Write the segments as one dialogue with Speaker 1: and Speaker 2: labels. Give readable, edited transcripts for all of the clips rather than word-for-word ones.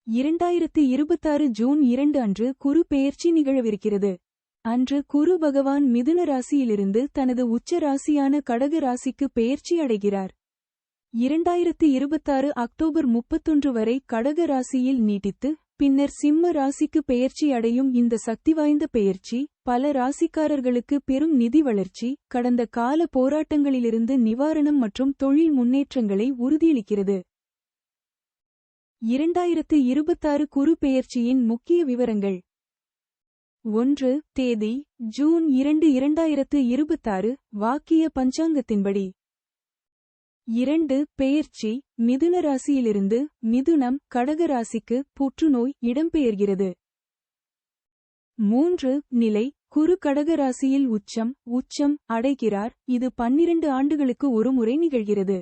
Speaker 1: 2026 June 2 அன்று குரு பெயர்ச்சி நிகழவிருக்கிறது. அன்று குரு பகவான் மிதுன ராசியிலிருந்து தனது உச்ச ராசியான கடக ராசிக்கு பெயர்ச்சி அடைகிறார். 2026 அக்டோபர் 31 வரை கடக ராசியில் நீட்டித்து பின்னர் சிம்ம ராசிக்கு பெயர்ச்சி அடையும் இந்த சக்திவாய்ந்த பெயர்ச்சி பல ராசிக்காரர்களுக்கு பெரும் நிதி வளர்ச்சி, கடந்த கால போராட்டங்களிலிருந்து நிவாரணம் மற்றும் தொழில் முன்னேற்றங்களை உறுதியளிக்கிறது. 2026 குரு பெயர்ச்சியின் முக்கிய விவரங்கள். 1. தேதி ஜூன் 2, 2026 வாக்கிய பஞ்சாங்கத்தின்படி. 2. பெயர்ச்சி மிதுன ராசியிலிருந்து மிதுனம் கடக ராசிக்கு புற்றுநோய் இடம்பெயர்கிறது. 3. நிலை குரு கடக ராசியில் உச்சம் அடைகிறார். இது 12 ஆண்டுகளுக்கு ஒருமுறை நிகழ்கிறது.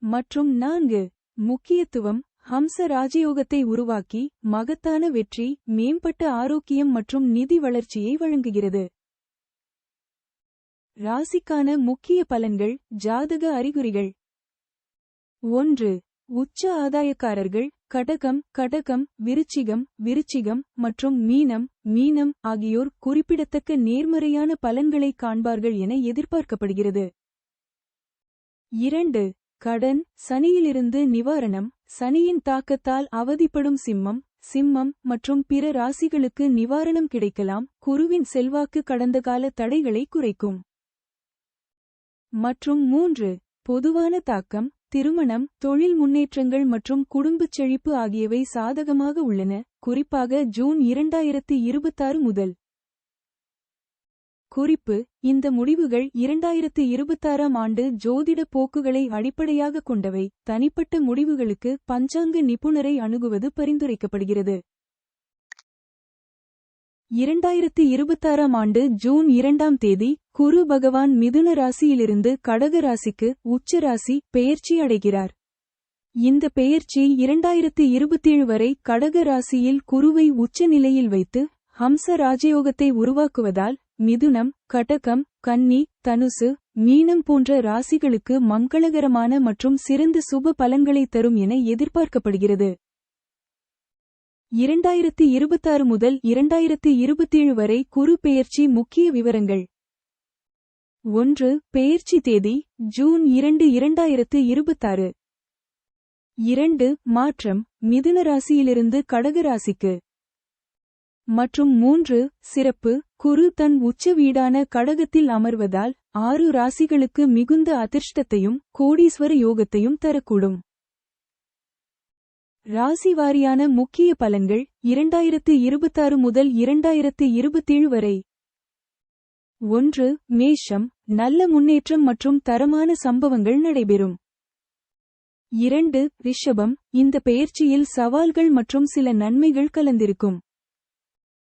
Speaker 1: மற்றும் 4. முக்கியத்துவம் ஹம்ச ராஜயோகத்தை உருவாக்கி மகத்தான வெற்றி, மேம்பட்ட ஆரோக்கியம் மற்றும் நிதி வளர்ச்சியை வழங்குகிறது. ராசிக்கான முக்கிய பலன்கள். ஜாதக அறிகுறிகள். 1. உச்ச ஆதாயக்காரர்கள் கடகம், விருச்சிகம் மற்றும் மீனம் ஆகியோர் குறிப்பிடத்தக்க நேர்மறையான பலன்களை காண்பார்கள் என எதிர்பார்க்கப்படுகிறது. 2. கடன் சனியிலிருந்து நிவாரணம். சனியின் தாக்கத்தால் அவதிப்படும் சிம்மம் மற்றும் பிற ராசிகளுக்கு நிவாரணம் கிடைக்கலாம். குருவின் செல்வாக்கு கடந்த கால தடைகளை குறைக்கும். மற்றும் 3. பொதுவான தாக்கம் திருமணம், தொழில் முன்னேற்றங்கள் மற்றும் குடும்பச் செழிப்பு ஆகியவை சாதகமாக உள்ளன, குறிப்பாக ஜூன் 2026 முதல். குறிப்பு: இந்த முடிவுகள் 2026 ஆண்டு ஜோதிட போக்குகளை அடிப்படையாக கொண்டவை. தனிப்பட்ட முடிவுகளுக்கு பஞ்சாங்க நிபுணரை அணுகுவது பரிந்துரைக்கப்படுகிறது. 2026 ஆண்டு ஜூன் 2 தேதி குரு பகவான் மிதுன ராசியிலிருந்து கடக ராசிக்கு உச்ச ராசி பெயர்ச்சி அடைகிறார். இந்த பெயர்ச்சி 2027 வரை கடக ராசியில் குருவை உச்ச நிலையில் வைத்து ஹம்ச ராஜயோகத்தை உருவாக்குவதால் மிதுனம், கடகம், கன்னி, தனுசு, மீனம் போன்ற ராசிகளுக்கு மங்களகரமான மற்றும் சிறந்த சுப பலன்களை தரும் என எதிர்பார்க்கப்படுகிறது. 2026 முதல் 2027 வரை குரு பெயர்ச்சி முக்கிய விவரங்கள். 1. பெயர்ச்சி தேதி ஜூன் 2, 2026. 2. மாற்றம் மிதுன ராசியிலிருந்து கடக ராசிக்கு. மற்றும் 3. சிறப்பு குரு தன் உச்ச வீடான கடகத்தில் அமர்வதால் 6 ராசிகளுக்கு மிகுந்த அதிர்ஷ்டத்தையும் கோடீஸ்வர யோகத்தையும் தரக்கூடும். ராசிவாரியான முக்கிய பலன்கள் 2026 முதல் 2027 வரை. 1. மேஷம் நல்ல முன்னேற்றம் மற்றும் தரமான சம்பவங்கள் நடைபெறும். 2. ரிஷபம் இந்த பெயர்ச்சியில் சவால்கள் மற்றும் சில நன்மைகள் கலந்திருக்கும்.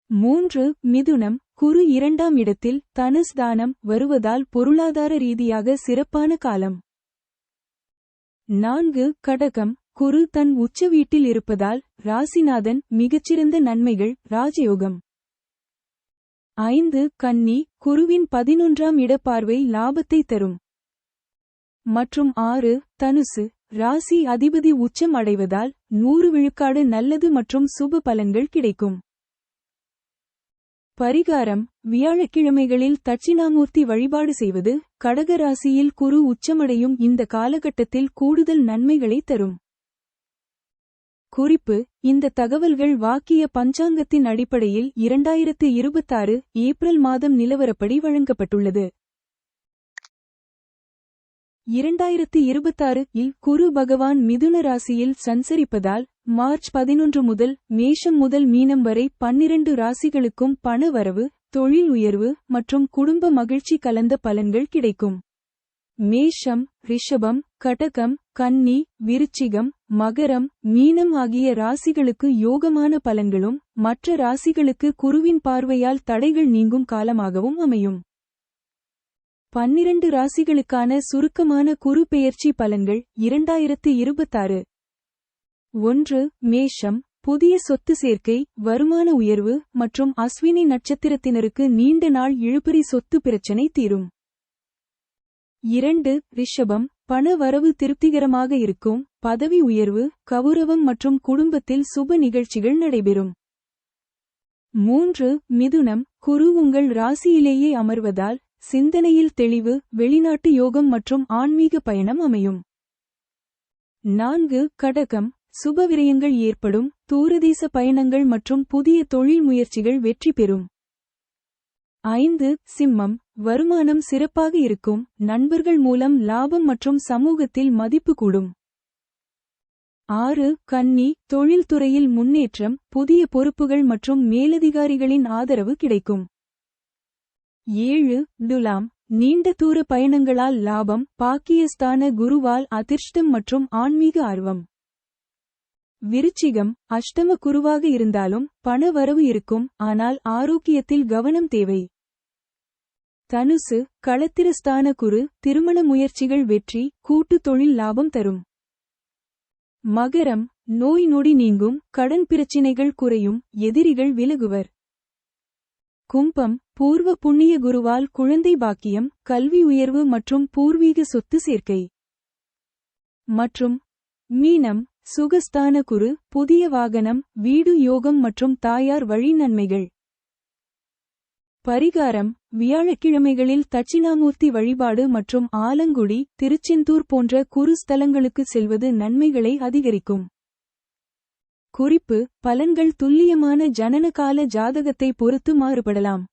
Speaker 1: 3. மிதுனம் குரு 2ஆம் இடத்தில் தனஸ்தானம் வருவதால் பொருளாதார ரீதியாக சிறப்பான காலம். 4. கடகம் குரு தன் உச்ச வீட்டில் இருப்பதால் ராசிநாதன் மிகச்சிறந்த நன்மைகள் ராஜயோகம். 5. கன்னி குருவின் 11ஆம் இட பார்வை லாபத்தை தரும். மற்றும் 6. தனுசு ராசி அதிபதி உச்சம் அடைவதால் 100 விழுக்காடு நல்லது மற்றும் சுப பலன்கள் கிடைக்கும். பரிகாரம் வியாழக்கிழமைகளில் தட்சிணாமூர்த்தி வழிபாடு செய்வது கடக ராசியில் குரு உச்சமடையும் இந்த காலகட்டத்தில் கூடுதல் நன்மைகளை தரும். குறிப்பு: இந்த தகவல்கள் வாக்கிய பஞ்சாங்கத்தின் அடிப்படையில் 2026 ஏப்ரல் மாதம் நிலவரப்படி வழங்கப்பட்டுள்ளது. 2026 இல் குரு பகவான் மிதுன ராசியில் சஞ்சரிப்பதால் மார்ச் 11 முதல் மேஷம் முதல் மீனம் வரை 12 ராசிகளுக்கும் பண வரவு, தொழில் உயர்வு மற்றும் குடும்ப மகிழ்ச்சி கலந்த பலன்கள் கிடைக்கும். மேஷம், ரிஷபம், கடகம், கன்னி, விருச்சிகம், மகரம், மீனம் ஆகிய ராசிகளுக்கு யோகமான பலன்களும் மற்ற ராசிகளுக்கு குருவின் பார்வையால் தடைகள் நீங்கும் காலமாகவும் அமையும். 12 ராசிகளுக்கான சுருக்கமான குரு பெயர்ச்சி பலன்கள் 2026. 1. மேஷம் புதிய சொத்து சேர்க்கை, வருமான உயர்வு மற்றும் அஸ்வினி நட்சத்திரத்தினருக்கு நீண்ட நாள் இழுபறி சொத்து பிரச்சினை தீரும். 2. ரிஷபம் பண வரவு திருப்திகரமாக இருக்கும், பதவி உயர்வு, கௌரவம் மற்றும் குடும்பத்தில் சுப நிகழ்ச்சிகள் நடைபெறும். 3. மிதுனம். குரு உங்கள் ராசியிலேயே அமர்வதால் சிந்தனையில் தெளிவு, வெளிநாட்டு யோகம் மற்றும் ஆன்மீக பயணம் அமையும். 4. கடகம். சுப விரயங்கள் ஏற்படும், தூரதேச பயணங்கள் மற்றும் புதிய தொழில் முயற்சிகள் வெற்றி பெறும். 5. சிம்மம். வருமானம் சிறப்பாக இருக்கும், நண்பர்கள் மூலம் லாபம் மற்றும் சமூகத்தில் மதிப்பு கூடும். 6. கன்னி. தொழில்துறையில் முன்னேற்றம், புதிய பொறுப்புகள் மற்றும் மேலதிகாரிகளின் ஆதரவு கிடைக்கும். 7. துலாம். நீண்ட தூர பயணங்களால் லாபம், பாக்கியஸ்தான குருவால் அதிர்ஷ்டம் மற்றும் ஆன்மீக ஆர்வம். விருச்சிகம். அஷ்டம குருவாக இருந்தாலும் பண வரவு இருக்கும், ஆனால் ஆரோக்கியத்தில் கவனம் தேவை. தனுசு. களத்திரஸ்தான குரு, திருமண முயற்சிகள் வெற்றி, கூட்டு தொழில் லாபம் தரும். மகரம். நோய் நொடி நீங்கும், கடன் பிரச்சினைகள் குறையும், எதிரிகள் விலகுவர். கும்பம். பூர்வ புண்ணிய குருவால் குழந்தை பாக்கியம், கல்வி உயர்வு மற்றும் பூர்வீக சொத்து சேர்க்கை. மற்றும் மீனம். சுகஸ்தான குரு, புதிய வாகனம், வீடு யோகம் மற்றும் தாயார் வழி நன்மைகள். பரிகாரம். வியாழக்கிழமைகளில் தட்சிணாமூர்த்தி வழிபாடு மற்றும் ஆலங்குடி, திருச்செந்தூர் போன்ற குரு ஸ்தலங்களுக்கு செல்வது நன்மைகளை அதிகரிக்கும். குறிப்பு: பலன்கள் துல்லியமான ஜனனகால ஜாதகத்தை பொறுத்து மாறுபடலாம்.